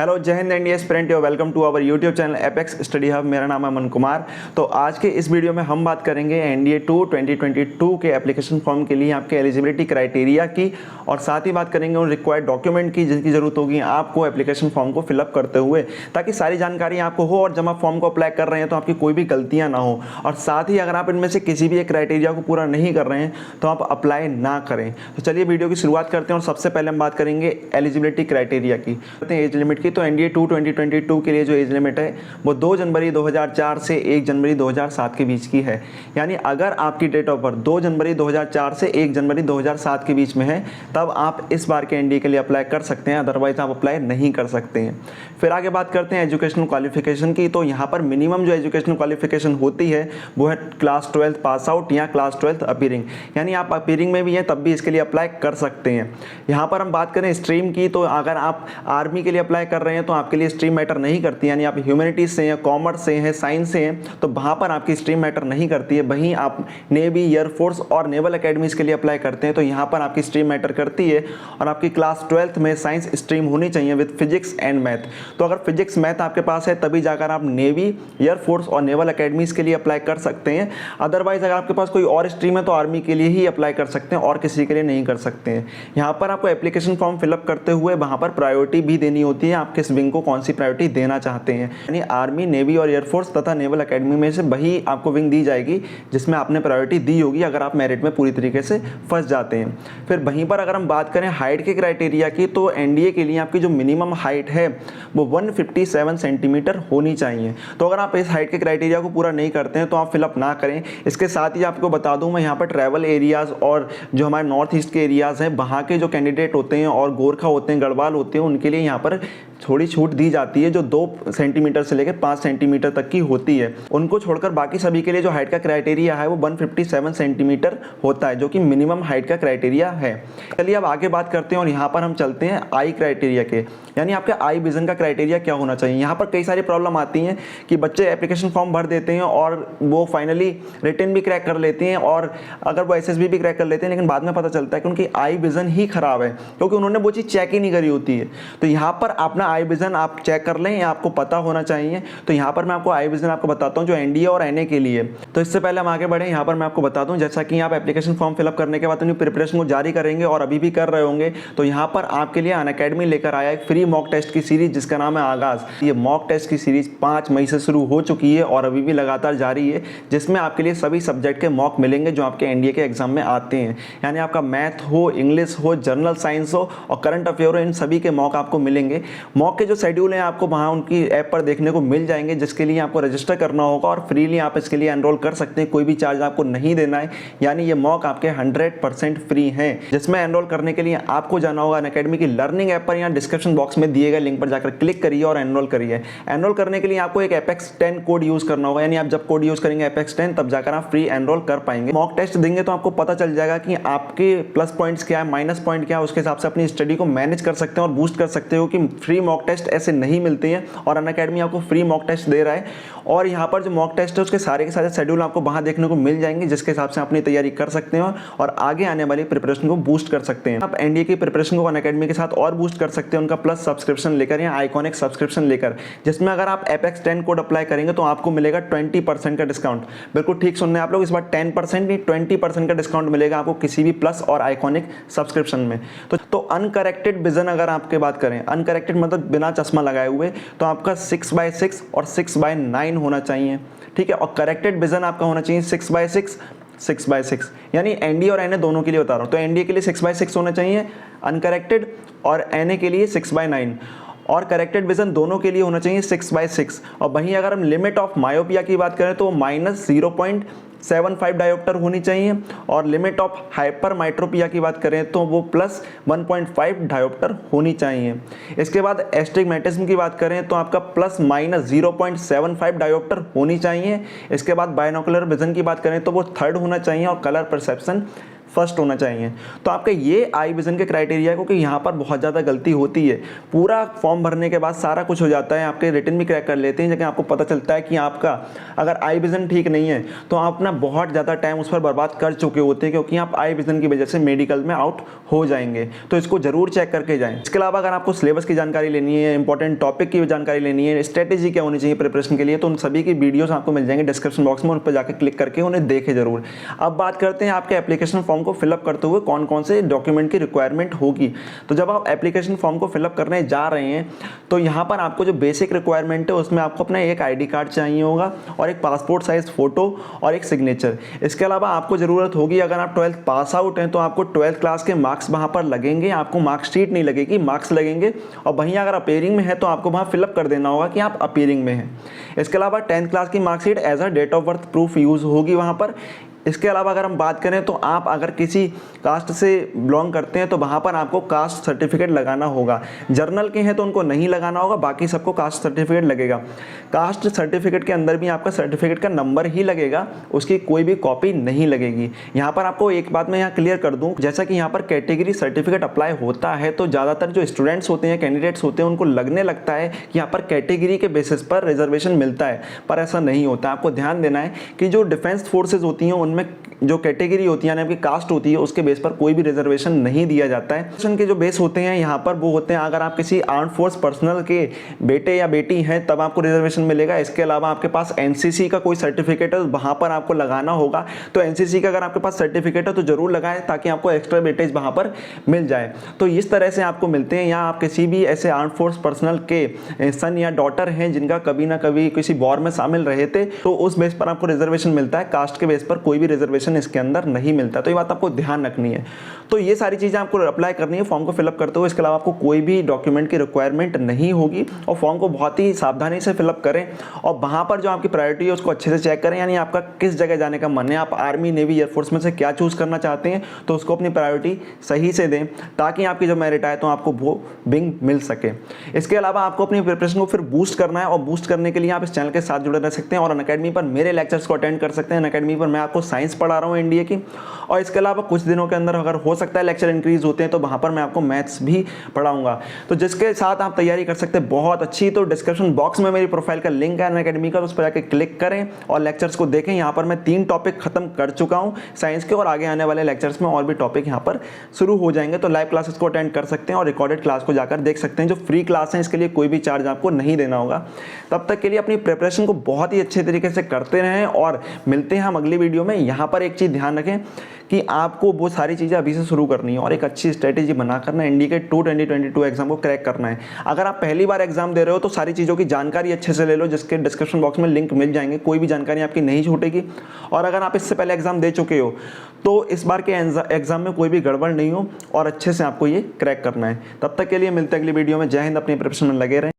Hello जय हिंद India aspirant, welcome to our YouTube channel Apex Study Hub. मेरा नाम है अमन कुमार। तो आज के इस वीडियो में हम बात करेंगे एनडीए 2 2022 के एप्लीकेशन फॉर्म के लिए आपके एलिजिबिलिटी क्राइटेरिया की, और साथ ही बात करेंगे उन रिक्वायर्ड डॉक्यूमेंट की जिनकी ज़रूरत होगी आपको एप्लीकेशन फॉर्म को फिलअप करते हुए, ताकि सारी जानकारी आपको हो और जब आप फॉर्म को अप्लाई कर रहे हैं तो आपकी कोई भी गलतियाँ ना हो। और साथ ही अगर आप इनमें से किसी भी एक क्राइटेरिया को पूरा नहीं कर रहे हैं तो आप अप्लाई ना करें। तो चलिए वीडियो की शुरुआत करते हैं और सबसे पहले हम बात करेंगे एलिजिबिलिटी क्राइटेरिया की, एज लिमिट की। तो एनडीए 2 2022 के लिए जो एज लिमिट है वो 2 जनवरी 2004 से 1 जनवरी 2007 के बीच की है। यानी अगर आपकी डेट ऑफ बर्थ 2 जनवरी 2004 से 1 जनवरी 2007 के बीच में है तब आप इस बार के एनडीए के लिए अप्लाई कर सकते हैं, अदरवाइज आप अप्लाई नहीं कर सकते हैं। फिर आगे बात करते हैं एजुकेशनल क्वालिफिकेशन की। तो यहाँ पर मिनिमम जो एजुकेशनल क्वालिफिकेशन होती है वो है क्लास 12 पास आउट या क्लास 12 अपीयरिंग, यानी आप अपीयरिंग में भी हैं तब भी इसके लिए अप्लाई कर सकते हैं। यहाँ पर हम बात करें स्ट्रीम की, तो अगर आप आर्मी के लिए अप्लाई कर रहे हैं तो आपके लिए स्ट्रीम मैटर नहीं करती, यानी आप ह्यूमैनिटीज से हैं, कॉमर्स से हैं, साइंस से हैं, तो वहाँ पर आपकी स्ट्रीम मैटर नहीं करती है। वहीं आप नेवी, एयरफोर्स और नेवल अकेडमीज के लिए अप्लाई करते हैं तो यहाँ पर आपकी स्ट्रीम मैटर करती है, और आपकी क्लास 12th में साइंस स्ट्रीम होनी चाहिए विद फिजिक्स एंड मैथ। तो अगर फिजिक्स मैथ आपके पास है तभी जाकर आप नेवी, एयरफोर्स और नेवल अकेडमीज के लिए अप्लाई कर सकते हैं। अदरवाइज अगर आपके पास कोई और स्ट्रीम है तो आर्मी के लिए ही अप्लाई कर सकते हैं और किसी के लिए नहीं कर सकते हैं। यहाँ पर आपको एप्लीकेशन फॉर्म फिलअप करते हुए वहाँ पर प्रायोरिटी भी देनी होती है, आप किस विंग को कौन सी प्रायोरिटी देना चाहते हैं। यानी आर्मी, नेवी और एयरफोर्स तथा नेवल अकेडमी में से वही आपको विंग दी जाएगी जिसमें आपने प्रायोरिटी दी होगी अगर आप मेरिट में पूरी तरीके से फंस जाते हैं। फिर वहीं पर अगर हम बात करें हाइट के क्राइटेरिया की, तो एनडीए के लिए आपकी जो मिनिमम हाइट है वो 157 सेंटीमीटर होनी चाहिए। तो अगर आप इस हाइट के क्राइटेरिया को पूरा नहीं करते हैं तो आप फिलअप ना करें। इसके साथ ही आपको बता दूं मैं, यहाँ पर ट्रैवल एरियाज़ और जो हमारे नॉर्थ ईस्ट के एरियाज़ हैं वहाँ के जो कैंडिडेट होते हैं और गोरखा होते हैं, गढ़वाल होते हैं, उनके लिए यहाँ पर थोड़ी छूट दी जाती है जो 2 सेंटीमीटर से लेकर 5 सेंटीमीटर तक की होती है। उनको छोड़कर बाकी सभी के लिए जो हाइट का क्राइटेरिया है वो 157 सेंटीमीटर होता है, जो कि मिनिमम हाइट का क्राइटेरिया है। चलिए अब आगे बात करते हैं और यहाँ पर हम चलते हैं आई क्राइटेरिया के, यानी आपके आई विजन का क्राइटेरिया क्या होना चाहिए। यहाँ पर कई सारी प्रॉब्लम आती हैं कि बच्चे एप्लीकेशन फॉर्म भर देते हैं और वो फाइनली रिटन भी क्रैक कर लेते हैं, और अगर वो एसएसबी भी क्रैक कर लेते हैं, लेकिन बाद में पता चलता है कि उनकी आई विजन ही खराब है क्योंकि उन्होंने वो चीज़ चेक ही नहीं करी होती है। तो यहाँ पर अपना आई विजन आप चेक कर लें, या आपको पता होना चाहिए। तो यहाँ पर मैं आपको आई विजन आपको बताता हूँ जो एनडीए और एनए के लिए। तो इससे पहले हम आगे बढ़े, यहाँ पर मैं आपको बता दूँ, जैसा कि आप एप्लीकेशन फॉर्म फिलअप करने के बाद अपनी प्रिपरेशन को जारी करेंगे और अभी भी कर रहे होंगे, तो यहाँ पर आपके लिए अनअकैडमी लेकर आया एक फ्री मॉक टेस्ट की सीरीज जिसका नाम है आगाज़। ये मॉक टेस्ट की सीरीज 5 मई से शुरू हो चुकी है और अभी भी लगातार जारी है, जिसमें आपके लिए सभी सब्जेक्ट के मॉक मिलेंगे जो आपके एनडीए के एग्जाम में आते हैं। यानी आपका मैथ हो, इंग्लिश हो, जनरल साइंस हो और करंट अफेयर हो, इन सभी के मॉक आपको मिलेंगे। मॉक के जो शेड्यूल हैं आपको वहाँ उनकी ऐप पर देखने को मिल जाएंगे, जिसके लिए आपको रजिस्टर करना होगा और फ्रीली आप इसके लिए एनरोल कर सकते हैं, कोई भी चार्ज आपको नहीं देना है। यानी ये मॉक आपके 100% फ्री हैं, जिसमें एनरोल करने के लिए आपको जाना होगा अनअकैडमी की लर्निंग ऐप पर, या डिस्क्रिप्शन बॉक्स में दिए गए लिंक पर जाकर क्लिक करिए और एनरोल करिए। एनरोल करने के लिए आपको एक एपेक्स 10 कोड यूज़ करना होगा, यानी आप जब कोड यूज़ करेंगे एपेक्स 10 तब जाकर आप फ्री एनरोल कर पाएंगे। मॉक टेस्ट देंगे तो आपको पता चल जाएगा कि आपके प्लस पॉइंट्स क्या है, माइनस पॉइंट क्या है, उसके हिसाब से अपनी स्टडी को मैनेज कर सकते हैं और बूस्ट कर सकते हो कि फ्री मॉक टेस्ट ऐसे नहीं मिलते हैं और अनअकैडमी आपको फ्री मॉक टेस्ट दे रहा है। और यहाँ पर जो मॉक टेस्ट है उसके सारे के सारे शेड्यूल आपको वहाँ देखने को मिल जाएंगे, जिसके हिसाब से अपनी तैयारी कर सकते हैं और आगे आने वाली प्रिपरेशन को बूस्ट कर सकते हैं। आप एनडीए की प्रिपरेशन को अनअकैडमी के साथ और बूस्ट कर सकते हैं उनका प्लस सब्सक्रिप्शन लेकर या आइकॉनिक सब्सक्रिप्शन लेकर, जिसमें अगर आप एपेक्स 10 कोड अप्लाई करेंगे तो आपको मिलेगा 20% का डिस्काउंट। बिल्कुल ठीक सुनने आप लोग, इस बार 10% नहीं 20% का डिस्काउंट मिलेगा आपको किसी भी प्लस और आइकॉनिक सब्सक्रिप्शन में। तो अनकरेक्टेड विजन अगर आपके बात करें, अनकरेक्टेड मतलब बिना चश्मा लगाए हुए, तो आपका 6/6 और 6/9 होना चाहिए, ठीक है। और करेक्टेड विजन आपका होना चाहिए 6/6 6/6, यानी एनडीए और एनए दोनों के लिए बता रहा हूँ। तो एनडीए के लिए 6/6 होना चाहिए अनकरेक्टेड, और एनए के लिए 6/9, और करेक्टेड विजन दोनों के लिए होना चाहिए 6/6। और वहीं अगर हम लिमिट ऑफ मायोपिया की बात करें तो -0.75 डायोप्टर होनी चाहिए, और लिमिट ऑफ हाइपरमाइट्रोपिया की बात करें तो वो +1.5 डायोप्टर होनी चाहिए। इसके बाद एस्टिग्मेटिज्म की बात करें तो आपका ±0.75 डायोप्टर होनी चाहिए। इसके बाद बायनोकुलर विजन की बात करें तो वो 3rd होना चाहिए, और कलर परसेप्शन फर्स्ट होना चाहिए। तो आपका ये आई विजन के क्राइटेरिया है, क्योंकि यहाँ पर बहुत ज़्यादा गलती होती है। पूरा फॉर्म भरने के बाद सारा कुछ हो जाता है, आपके रिटन भी क्रैक कर लेते हैं, लेकिन आपको पता चलता है कि आपका अगर आई विजन ठीक नहीं है तो आप ना बहुत ज़्यादा टाइम उस पर बर्बाद कर चुके होते हैं, क्योंकि आप आई विजन की वजह से मेडिकल में आउट हो जाएंगे। तो इसको जरूर चेक करके जाएं। इसके अलावा अगर आपको सिलेबस की जानकारी लेनी है, इंपॉर्टेंट टॉपिक की जानकारी लेनी है, स्ट्रेटेजी क्या होनी चाहिए प्रिपरेशन के लिए, तो उन सभी की वीडियोस आपको मिल जाएंगे डिस्क्रिप्शन बॉक्स में, उन पर जाकर क्लिक करके उन्हें देखें जरूर। अब बात करते हैं आपके एप्लीकेशन फॉर्म को फिलअप करते हुए कौन कौन से डॉक्यूमेंट की रिक्वायरमेंट होगी। तो जब आप एप्लीकेशन फॉर्म को फिलअप करने जा रहे हैं तो यहाँ पर आपको जो बेसिक रिक्वायरमेंट है उसमें आपको अपना एक ID कार्ड चाहिए होगा और एक पासपोर्ट साइज फोटो और एक सिग्नेचर। इसके अलावा आपको ज़रूरत होगी, अगर आप 12th पास आउट हैं तो आपको 12th क्लास के मार्क्स वहाँ पर लगेंगे, आपको मार्कशीट नहीं लगेगी, मार्क्स लगेंगे। और वहीं अगर अपीयरिंग में है तो आपको वहाँ फिलअप कर देना होगा कि आप अपीयरिंग में हैं। इसके अलावा 10th क्लास की marksheet as a date of birth proof use होगी वहाँ पर। इसके अलावा अगर हम बात करें तो आप अगर किसी कास्ट से बिलोंग करते हैं तो वहाँ पर आपको कास्ट सर्टिफिकेट लगाना होगा। जर्नल के हैं तो उनको नहीं लगाना होगा, बाकी सबको कास्ट सर्टिफिकेट लगेगा। कास्ट सर्टिफिकेट के अंदर भी आपका सर्टिफिकेट का नंबर ही लगेगा, उसकी कोई भी कॉपी नहीं लगेगी। यहाँ पर आपको एक बात मैं यहाँ क्लियर कर दूँ, जैसा कि यहाँ पर कैटेगरी सर्टिफिकेट अप्लाई होता है तो ज़्यादातर जो स्टूडेंट्स होते हैं, कैंडिडेट्स होते हैं, उनको लगने लगता है कि यहाँ पर कैटेगरी के बेसिस पर रिजर्वेशन मिलता है, पर ऐसा नहीं होता। आपको ध्यान देना है कि जो डिफेंस फोर्सेज होती हैं में जो कैटेगरी होती है, यानी आपकी कास्ट होती है, उसके बेस पर कोई भी रिजर्वेशन नहीं दिया जाता है। रिजर्वेशन के जो बेस होते हैं यहाँ पर वो होते हैं, अगर आप किसी आर्म्ड फोर्स पर्सनल के बेटे या बेटी हैं तब आपको रिजर्वेशन मिलेगा। इसके अलावा आपके पास एनसीसी का कोई सर्टिफिकेट है वहाँ पर आपको लगाना होगा, तो एनसीसी का अगर आपके पास सर्टिफिकेट है तो जरूर लगाएं ताकि आपको एक्स्ट्रा वेटेज वहाँ पर मिल जाए। तो इस तरह से आपको मिलते हैं। यहाँ आप किसी भी ऐसे आर्म्ड फोर्स पर्सनल के सन या डॉटर हैं जिनका कभी ना कभी किसी वॉर में शामिल रहे थे, तो उस बेस पर आपको रिजर्वेशन मिलता है। कास्ट के बेस पर कोई भी रिजर्वेशन इसके अंदर नहीं मिलता, तो ये बात आपको ध्यान रखनी है। तो ये सारी चीज़ें आपको अप्लाई करनी है फॉर्म को फिलअप करते हुए। इसके अलावा आपको कोई भी डॉक्यूमेंट की रिक्वायरमेंट नहीं होगी और फॉर्म को बहुत ही सावधानी से फिलअप करें और वहाँ पर जो आपकी प्रायोरिटी है उसको अच्छे से चेक करें, यानी आपका किस जगह जाने का मन है, आप आर्मी, नेवी, एयरफोर्स में से क्या चूज़ करना चाहते हैं, तो उसको अपनी प्रायोरिटी सही से दें ताकि आपकी जब मेरिट आए तो आपको वो विंग मिल सके। इसके अलावा आपको अपनी प्रिपरेशन को फिर बूस्ट करना है और बूस्ट करने के लिए आप इस चैनल के साथ जुड़े रह सकते हैं और अनअकैडमी पर मेरे लेक्चर्स को अटेंड कर सकते हैं। अनअकैडमी पर मैं आपको साइंस पढ़ा रहा हूँ एनडीए की, और इसके अलावा कुछ दिनों के अंदर अगर हो सकता है लेक्चर इंक्रीज होते हैं तो वहाँ पर मैं आपको मैथ्स भी पढ़ाऊंगा, तो जिसके साथ आप तैयारी कर सकते हैं बहुत अच्छी। तो डिस्क्रिप्शन बॉक्स में मेरी प्रोफाइल का लिंक है अनअकैडमी का, तो उस पर जाकर क्लिक करें और लेक्चर्स को देखें। यहाँ पर मैं 3 टॉपिक खत्म कर चुका हूँ साइंस के, और आगे आने वाले लेक्चर्स में और भी टॉपिक यहाँ पर शुरू हो जाएंगे। तो लाइव क्लासेस को अटेंड कर सकते हैं और रिकॉर्डेड क्लास को जाकर देख सकते हैं। जो फ्री क्लास है इसके लिए कोई भी चार्ज आपको नहीं देना होगा। तब तक के लिए अपनी प्रिपरेशन को बहुत ही अच्छे तरीके से करते रहें और मिलते हैं हम अगली वीडियो में। यहाँ पर एक चीज़ ध्यान रखें कि आपको वो सारी चीज़ें अभी से शुरू करनी है और एक अच्छी स्ट्रेटेजी बनाकर ना एनडीए 2 2022 एग्जाम को क्रैक करना है। अगर आप पहली बार एग्जाम दे रहे हो तो सारी चीज़ों की जानकारी अच्छे से ले लो, जिसके डिस्क्रिप्शन बॉक्स में लिंक मिल जाएंगे, कोई भी जानकारी आपकी नहीं छूटेगी। और अगर आप इससे पहले एग्जाम दे चुके हो तो इस बार के एग्जाम में कोई भी गड़बड़ नहीं हो और अच्छे से आपको ये क्रैक करना है। तब तक के लिए मिलते हैं अगली वीडियो में। जय हिंद, अपनी प्रिपरेशन में लगे रहें।